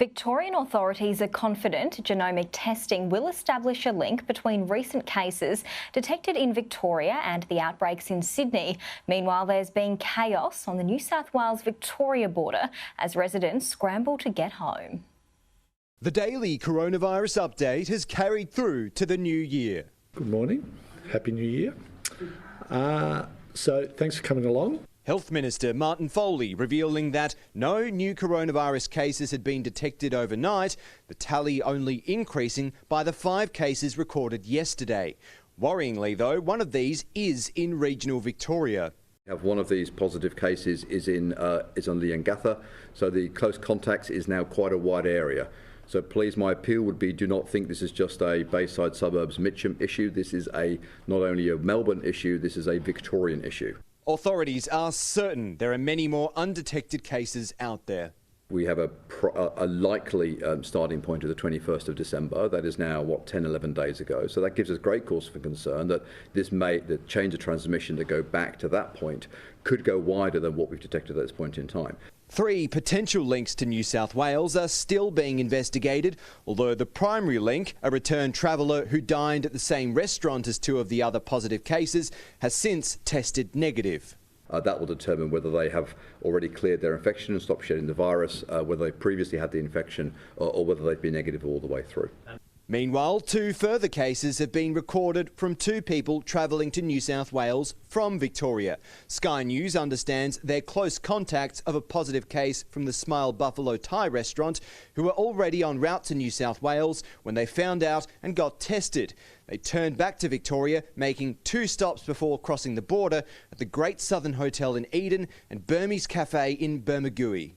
Victorian authorities are confident genomic testing will establish a link between recent cases detected in Victoria and the outbreaks in Sydney. Meanwhile, there's been chaos on the New South Wales-Victoria border as residents scramble to get home. The daily coronavirus update has carried through to the new year. Good morning. Happy New Year. So thanks for coming along. Health Minister Martin Foley revealing that no new coronavirus cases had been detected overnight, the tally only increasing by the 5 cases recorded yesterday. Worryingly though, one of these is in regional Victoria. We have one of these positive cases is on the Leongatha, so the close contacts is now quite a wide area. So please, my appeal would be, do not think this is just a Bayside Suburbs Mitcham issue. This is not only a Melbourne issue, this is a Victorian issue. Authorities are certain there are many more undetected cases out there. We have a likely starting point of the 21st of December. That is now, 10, 11 days ago. So that gives us great cause for concern that the chains of transmission to go back to that point could go wider than what we've detected at this point in time. 3 potential links to New South Wales are still being investigated, although the primary link, a returned traveller who dined at the same restaurant as 2 of the other positive cases, has since tested negative. That will determine whether they have already cleared their infection and stopped shedding the virus, whether they previously had the infection or whether they've been negative all the way through. Meanwhile, 2 further cases have been recorded from 2 people travelling to New South Wales from Victoria. Sky News understands they're close contacts of a positive case from the Smile Buffalo Thai restaurant who were already en route to New South Wales when they found out and got tested. They turned back to Victoria, making 2 stops before crossing the border at the Great Southern Hotel in Eden and Burmese Cafe in Bermagui.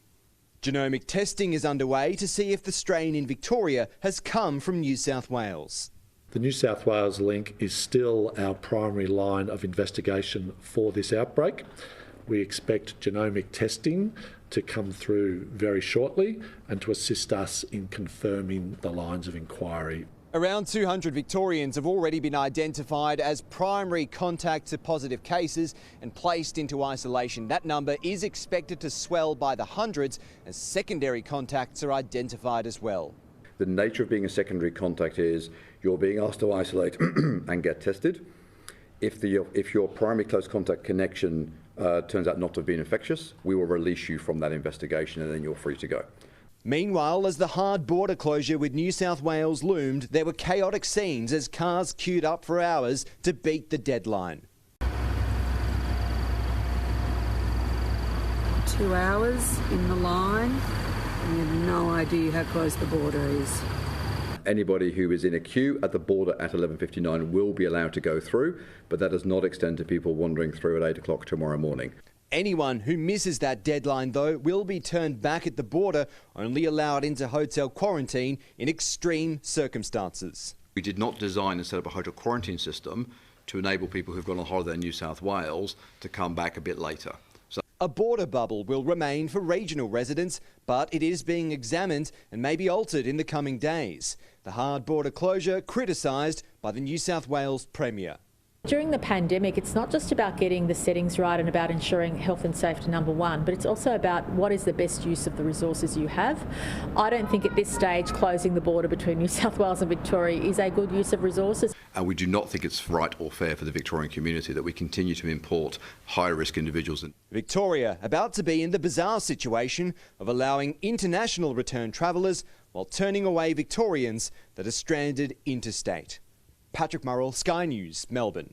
Genomic testing is underway to see if the strain in Victoria has come from New South Wales. The New South Wales link is still our primary line of investigation for this outbreak. We expect genomic testing to come through very shortly and to assist us in confirming the lines of inquiry. Around 200 Victorians have already been identified as primary contacts of positive cases and placed into isolation. That number is expected to swell by the hundreds as secondary contacts are identified as well. The nature of being a secondary contact is you're being asked to isolate and get tested. If your primary close contact connection turns out not to have been infectious, we will release you from that investigation and then you're free to go. Meanwhile, as the hard border closure with New South Wales loomed, there were chaotic scenes as cars queued up for hours to beat the deadline. 2 hours in the line. We have no idea how close the border is. Anybody who is in a queue at the border at 11:59 will be allowed to go through, but that does not extend to people wandering through at 8 o'clock tomorrow morning. Anyone who misses that deadline, though, will be turned back at the border, only allowed into hotel quarantine in extreme circumstances. We did not design and set up a hotel quarantine system to enable people who've gone on holiday in New South Wales to come back a bit later. A border bubble will remain for regional residents, but it is being examined and may be altered in the coming days. The hard border closure criticised by the New South Wales Premier. During the pandemic, it's not just about getting the settings right and about ensuring health and safety number one, but it's also about what is the best use of the resources you have. I don't think at this stage closing the border between New South Wales and Victoria is a good use of resources. And we do not think it's right or fair for the Victorian community that we continue to import high-risk individuals. Victoria about to be in the bizarre situation of allowing international return travellers while turning away Victorians that are stranded interstate. Patrick Murrell, Sky News, Melbourne.